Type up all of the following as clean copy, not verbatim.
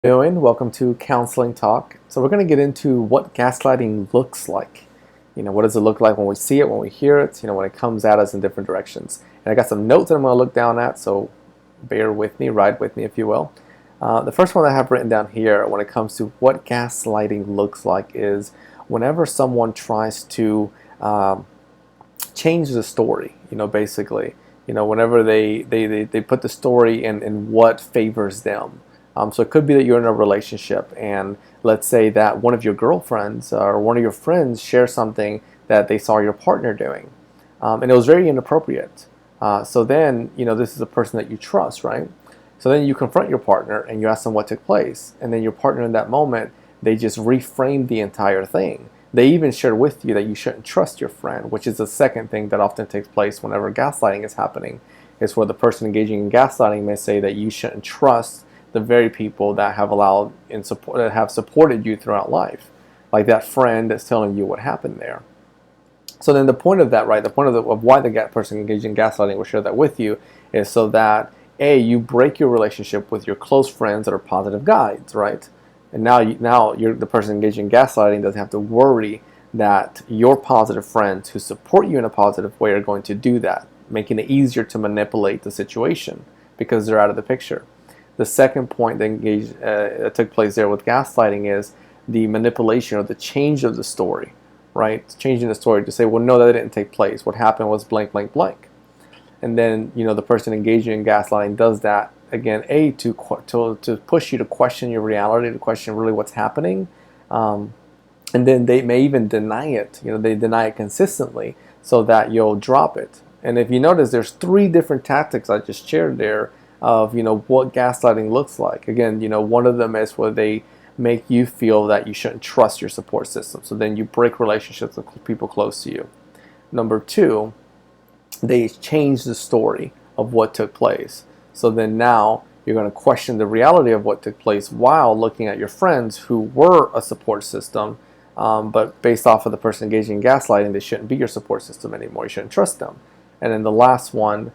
Doing? Welcome to Counseling Talk. So we're going to get into what gaslighting looks like. What does it look like when we see it, when we hear it, when it comes at us in different directions. And I got some notes that I'm going to look down at, so bear with me, ride with me if you will. The first one I have written down here when it comes to what gaslighting looks like is whenever someone tries to change the story, basically, whenever they put the story in what favors them. So it could be that you're in a relationship and let's say that one of your girlfriends or one of your friends share something that they saw your partner doing. And it was very inappropriate. So then, this is a person that you trust, right? So then you confront your partner and you ask them what took place. And then your partner in that moment, they just reframed the entire thing. They even shared with you that you shouldn't trust your friend, which is the second thing that often takes place whenever gaslighting is happening. Is where the person engaging in gaslighting may say that you shouldn't trust the very people that have allowed and support that have supported you throughout life, like that friend that's telling you what happened there. So then the point of that, right? The point of why the person engaged in gaslighting will share that with you is so that you break your relationship with your close friends that are positive guides, right? And now you're the person engaged in gaslighting doesn't have to worry that your positive friends who support you in a positive way are going to do that, making it easier to manipulate the situation because they're out of the picture. The second point that took place there with gaslighting is the manipulation or the change of the story, right? Changing the story to say, well, no, that didn't take place. What happened was blank, blank, blank. And then, the person engaging in gaslighting does that, again, to push you to question your reality, to question really what's happening. And then they may even deny it. They deny it consistently so that you'll drop it. And if you notice, there's 3 different tactics I just shared there of what gaslighting looks like. Again, one of them is where they make you feel that you shouldn't trust your support system. So then you break relationships with people close to you. Number 2, they change the story of what took place. So then now you're going to question the reality of what took place while looking at your friends who were a support system, but based off of the person engaging in gaslighting, they shouldn't be your support system anymore. You shouldn't trust them. And then the last one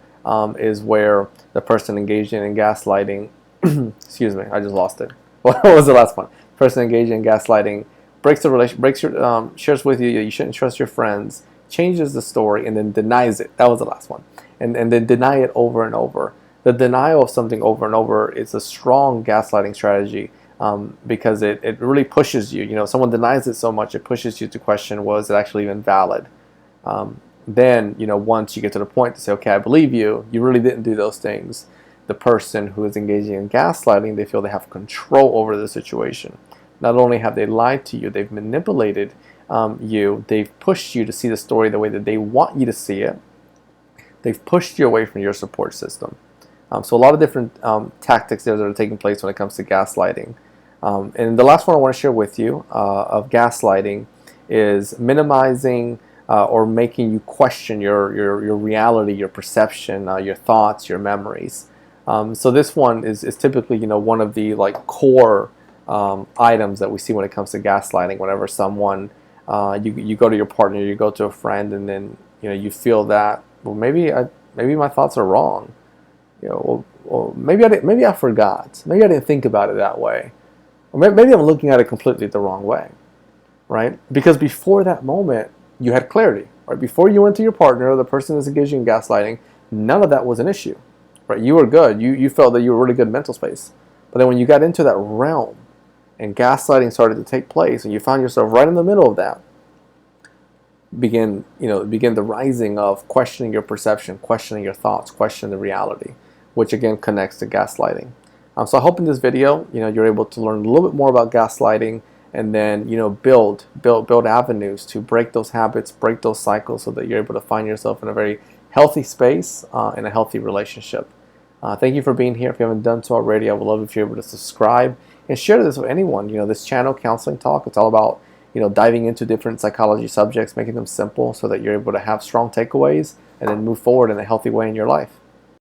is where the person engaged in gaslighting, excuse me, I just lost it. What was the last one? Person engaged in gaslighting breaks the relation, shares with you you shouldn't trust your friends, changes the story, and then denies it. That was the last one. And then deny it over and over. The denial of something over and over is a strong gaslighting strategy because it really pushes you. Someone denies it so much, it pushes you to question, was it actually even valid? Then, once you get to the point to say, okay, I believe you really didn't do those things. The person who is engaging in gaslighting, they feel they have control over the situation. Not only have they lied to you, they've manipulated you, they've pushed you to see the story the way that they want you to see it. They've pushed you away from your support system. So a lot of different tactics there that are taking place when it comes to gaslighting. And the last one I want to share with you of gaslighting is minimizing or making you question your reality, your perception, your thoughts, your memories. So this one is typically one of the core items that we see when it comes to gaslighting. Whenever someone you go to your partner, you go to a friend, and then you feel that, well, maybe my thoughts are wrong. Well, maybe I forgot. Maybe I didn't think about it that way. Or maybe I'm looking at it completely the wrong way, right? Because before that moment, you had clarity, right? Before you went to your partner, the person that's engaging in gaslighting, none of that was an issue, right? You were good. You felt that you were really good mental space. But then when you got into that realm and gaslighting started to take place and you found yourself right in the middle of that, begin the rising of questioning your perception, questioning your thoughts, questioning the reality, which again connects to gaslighting. So I hope in this video, you're able to learn a little bit more about gaslighting, and then build avenues to break those habits, break those cycles, so that you're able to find yourself in a very healthy space in a healthy relationship. Thank you for being here. If you haven't done so already, I would love if you're able to subscribe and share this with anyone. This channel, Counseling Talk, it's all about diving into different psychology subjects, making them simple so that you're able to have strong takeaways and then move forward in a healthy way in your life.